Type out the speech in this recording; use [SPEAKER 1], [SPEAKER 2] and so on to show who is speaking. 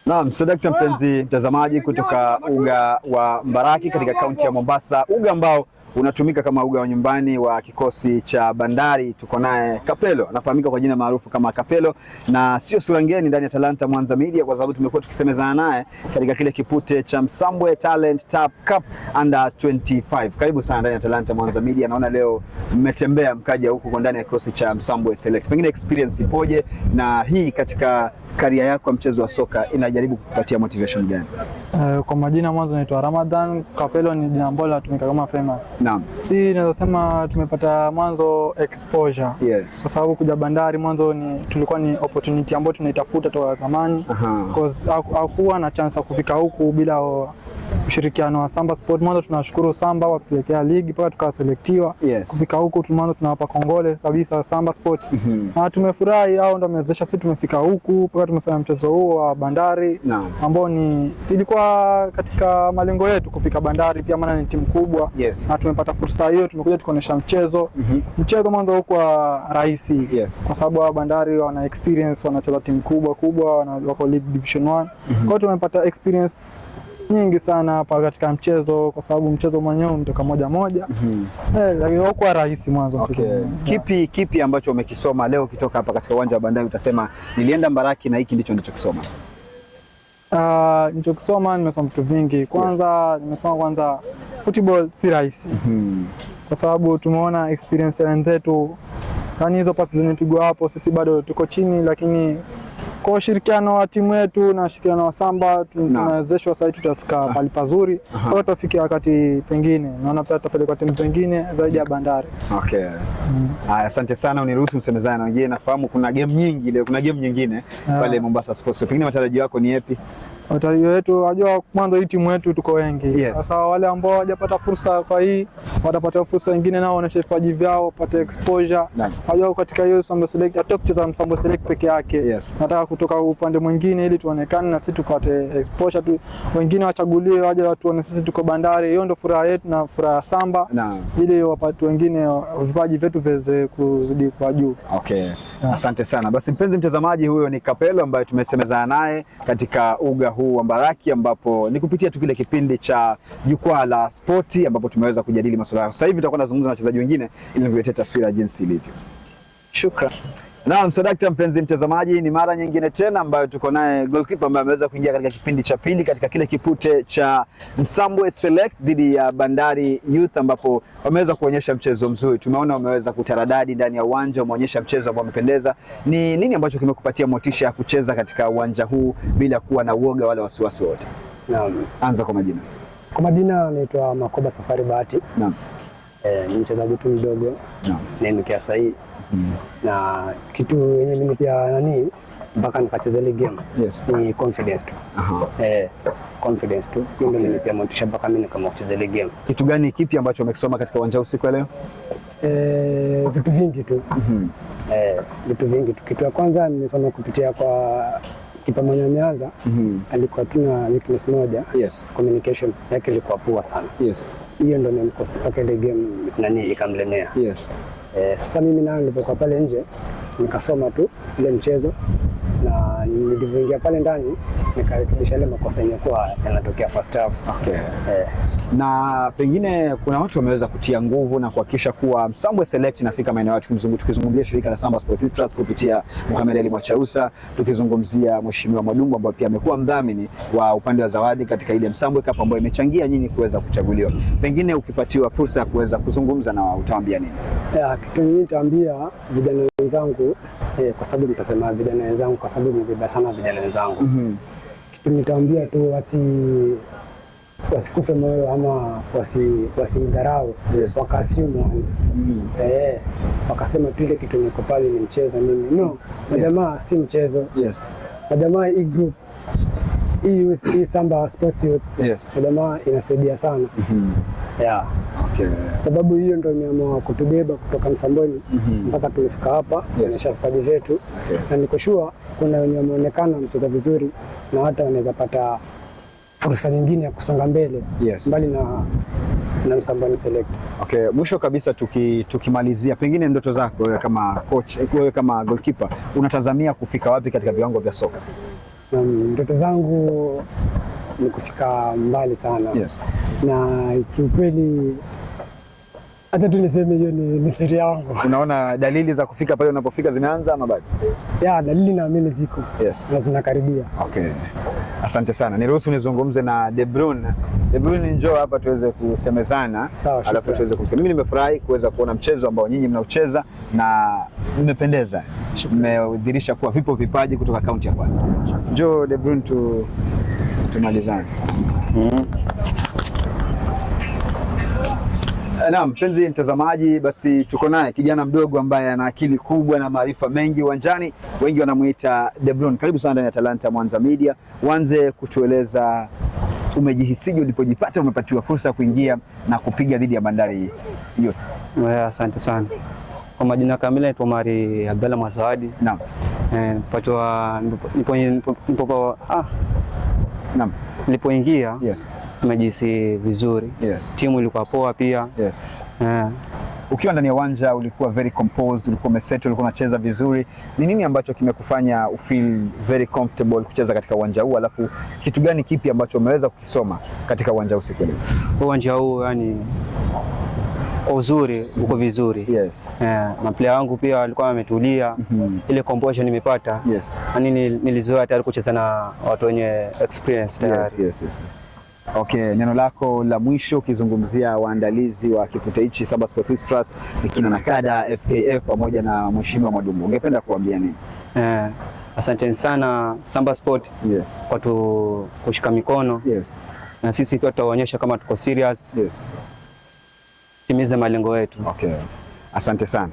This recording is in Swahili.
[SPEAKER 1] Naam, Sodakta mpenzi mtazamaji kutoka uga wa Mbaraki katika kaunti ya Mombasa, uga ambao unatumika kama uga wa nyumbani wa kikosi cha Bandari. Tuko naye Kapelo, anafahamika kwa jina maarufu kama Kapelo, na sio sura ngeni ndani ya Talanta Mwanza Media, kwa sababu tumekuwa tukisemezana naye katika kile kipute cha Msambwe Talent Tap Cup Under 25. Karibu sana ndani ya Talanta Mwanza Media. Naona leo mmetembea mkaja huku kwa ndani ya kikosi cha Msambwe Select. Pengine experience ipoje, na hii katika karia yako ya mchezo wa soka inajaribu kukupatia motivation gani?
[SPEAKER 2] Kwa majina mwanzo naitwa Ramadhan. Kapelo ni jina ambalo linatumika kama famous.
[SPEAKER 1] Naam.
[SPEAKER 2] Si naweza sema tumepata mwanzo exposure.
[SPEAKER 1] Yes.
[SPEAKER 2] Kwa sababu kuja Bandari mwanzo tulikuwa ni opportunity ambayo tunaitafuta toka zamani. Because hakuwa na chance ya kufika huku bila ushirikiano wa Samba Sport. Mwanzo tunashukuru Samba watuletea ligi mpaka tukaselektiwa.
[SPEAKER 1] Yes.
[SPEAKER 2] Kufika huku mwanzo tunawapa kongole kabisa Samba Sport. Na tumefurahi, hao ndio wamewezesha sisi tumefika huku mpaka tumefanya mchezo huo wa Bandari.
[SPEAKER 1] Naam.
[SPEAKER 2] Ambao ilikuwa katika malengo yetu kufika Bandari, pia maana ni timu kubwa.
[SPEAKER 1] Yes.
[SPEAKER 2] Na tumepata fursa hiyo, tumekuja tukaonesha mchezo. Mchezo mwanzo huko rahisi.
[SPEAKER 1] Yes.
[SPEAKER 2] Kwa sababu wa Bandari wana experience, wanacheza timu kubwa, wako League Division 1. Kwa hiyo tumepata experience nyingi sana hapa katika mchezo, kwa sababu mchezo mwenyewe umetoka moja. Lakini hakuwa rahisi mwanzo.
[SPEAKER 1] Okay. Kipi ambacho umekisoma leo ukitoka hapa katika uwanja wa Bandari utasema nilienda Mbaraki na hiki ndicho nilichokisoma?
[SPEAKER 2] Nilichokisoma, nimesoma vitu vingi. Kwanza nimesoma football si rahisi. Kwa sababu tumeona experience ya wenzetu, yani hizo pasi zinapigwa hapo, sisi bado tuko chini, lakini kwa ushirikiano wa timu yetu na ushirikiano wa Samba tunawezeshwa sasa tutafika pale pazuri. Kwa hiyo tutafikia wakati pengine, naona pia tutapeleka timu zingine zaidi ya Bandari.
[SPEAKER 1] Okay. Asante sana, uniruhusu msemezane na wengine. Nafahamu kuna game nyingi leo, kuna game nyingine pale Mombasa Sports. Pengine matarajio yako ni yapi?
[SPEAKER 2] Matarajio yetu, unajua mwanzo hii timu yetu tuko wengi. Sasa wale ambao hawajapata fursa kwa hii watapata fursa nyingine, nao waoneshe vipaji vyao, wapate exposure. Unajua katika hiyo Msambwe Select hata kucheza Msambwe Select peke yake. Nataka kutoka upande mwingine ili tuonekane na sisi tupate exposure tu, wengine wachaguliwe waje watu waone sisi tuko Bandari. Hiyo ndio furaha yetu na furaha ya Samba, ili wapate wengine vipaji vyetu viweze kuzidi kwa juu.
[SPEAKER 1] Okay. Asante sana. Basi mpenzi mtazamaji, huyo ni Kapelo ambaye tumesemezana naye katika uga huu wa Mbaraki, ambapo ni kupitia tu kile kipindi cha jukwaa la spoti ambapo tumeweza kujadili masuala. Sasa hivi tutakuwa nazungumza na wachezaji wengine ili nikuletee taswira jinsi ilivyo. Shukran. Naam, Sodakta mpenzi mtazamaji, ni mara nyingine tena ambayo tuko naye goalkeeper ambaye ameweza kuingia katika kipindi cha pili katika kile kipute cha Msambwe Select dhidi ya Bandari Youth, ambapo wameweza kuonyesha mchezo mzuri. Tumeona wameweza kutaradadi ndani ya uwanja, wameonyesha mchezo ambao umependeza. Ni nini ambacho kimekupatia motisha ya kucheza katika uwanja huu bila kuwa na uoga wala wasiwasi wote?
[SPEAKER 3] Naam.
[SPEAKER 1] Anza kwa majina.
[SPEAKER 3] Kwa majina naitwa Makoba Safari Bahati.
[SPEAKER 1] Naam.
[SPEAKER 3] Ni mchezaji tu mdogo.
[SPEAKER 1] Naam.
[SPEAKER 3] Ni kiasi hii. Na kitu yenye mimi pia mpaka nikacheza ile game ni confidence tu. Confidence tu. Ndio mimi pia motisha mpaka mimi kama kucheza ile game.
[SPEAKER 1] Kitu gani kipi ambacho umekisoma katika uwanja usiku leo?
[SPEAKER 3] Vitu vingi tu. Vitu vingi tu. Kitu ya kwanza nimesoma kupitia kwa kipa mwenye ameanza. Alikuwa tuna weakness moja. Communication yake ilikuwa poor sana. Hiyo ndio nimemcost mpaka ile game ikamlemea. Sasa mimi nayo nilipokuwa pale nje nikasoma tu ile mchezo, na nilivyoingia pale ndani nikarekebisha ile makosa yalikuwa yanatokea first half.
[SPEAKER 1] Na pengine kuna watu wameweza kutia nguvu na kuhakikisha kuwa Msambwe Select inafika maeneo yetu. Tukizungumzia shirika la Samba Sport Trust kupitia Mohamed Ali Mwachausa, tukizungumzia Mheshimiwa Mwadumbu ambaye pia amekuwa mdhamini wa upande wa zawadi katika ile Msambwe Cup ambayo imechangia nyinyi kuweza kuchaguliwa. Pengine ukipatiwa fursa ya kuweza kuzungumza na wao utawaambia nini?
[SPEAKER 3] Kitu nitaambia vijana wenzangu, kwa sababu nitasema vijana wenzangu kwa sababu nimebeba sana vijana wenzangu. Kitu nitaambia tu wasikufe moyo ama wasidharau, wakasimu wakasema tu ile kitu niko pale ni mchezo mimi. No, majamaa si mchezo. Majamaa hii group hii Samba Sport Youth, majamaa inasaidia sana. Sababu hiyo ndio imeamua kutubeba kutoka Msambweni mpaka tulifika hapa, kuonyesha vipaji vyetu. Na niko sure kuna wenye wameonekana mchezo vizuri na hata wanaweza pata fursa nyingine ya kusonga mbele mbali na Msambwe Select.
[SPEAKER 1] Okay, mwisho kabisa tukimalizia, pengine ndoto zako wewe kama coach, wewe kama goalkeeper, unatazamia kufika wapi katika viwango vya soka?
[SPEAKER 3] Na ndoto zangu ni kufika mbali sana.
[SPEAKER 1] Yes.
[SPEAKER 3] Na kiukweli hata tu niseme hiyo ni siri yangu.
[SPEAKER 1] Unaona dalili za kufika pale unapofika zimeanza ama bado?
[SPEAKER 3] Ya, dalili naamini ziko.
[SPEAKER 1] Yes.
[SPEAKER 3] Na zinakaribia.
[SPEAKER 1] Okay. Asante sana. Niruhusu nizungumze na De Bruyne. De Bruyne, njoo hapa tuweze kusemezana. Alafu tuweze kumsikia. Mimi nimefurahi kuweza kuona mchezo ambao nyinyi mnaucheza na nimependeza. Mmedhihirisha kuwa vipo vipaji kutoka kaunti ya Kwale. Njoo De Bruyne tumalizane. Naam, mpenzi mtazamaji, basi tuko naye kijana mdogo ambaye ana akili kubwa na maarifa mengi uwanjani. Wengi wanamuita De Bruyne. Karibu sana ndani ya Talanta Mwanza Media. Uanze kutueleza umejihisije ulipojipata umepatiwa fursa ya kuingia na kupiga dhidi ya Bandari yote?
[SPEAKER 4] Asante sana. Kwa majina kamili naitwa Omari Abdalla Mwazawadi.
[SPEAKER 1] Naam.
[SPEAKER 4] Patwa
[SPEAKER 1] Naam.
[SPEAKER 4] Nilipoingia
[SPEAKER 1] Yes.
[SPEAKER 4] nimejihisi vizuri.
[SPEAKER 1] Yes.
[SPEAKER 4] Timu ilikuwa poa pia.
[SPEAKER 1] Yes. Ukiwa ndani ya uwanja ulikuwa very composed, ulikuwa umesettle, ulikuwa unacheza vizuri. Ni nini ambacho kimekufanya ufeel very comfortable kucheza katika uwanja huu? Alafu kitu gani kipi ambacho umeweza kukisoma katika uwanja huu siku leo?
[SPEAKER 4] Uwanja huu yani kwa uzuri uko vizuri.
[SPEAKER 1] Yes.
[SPEAKER 4] Maplayer wangu pia walikuwa wametulia. Ile composure nimepata.
[SPEAKER 1] Yes.
[SPEAKER 4] Nilizoea tayari kucheza na watu wenye experience tayari.
[SPEAKER 1] Yes. Okay, neno lako la mwisho ukizungumzia waandalizi wa kipute hichi Samba Sports Trust, kina Nakada, FKF pamoja na Mheshimiwa Mwadumbu, ungependa kuambia nini?
[SPEAKER 4] Asante sana Samba Sport.
[SPEAKER 1] Yes.
[SPEAKER 4] Kwa kushika mikono. Yes. Na sisi pia tutaonyesha kama tuko serious.
[SPEAKER 1] Yes.
[SPEAKER 4] Timize malengo yetu.
[SPEAKER 1] Okay. Asante sana.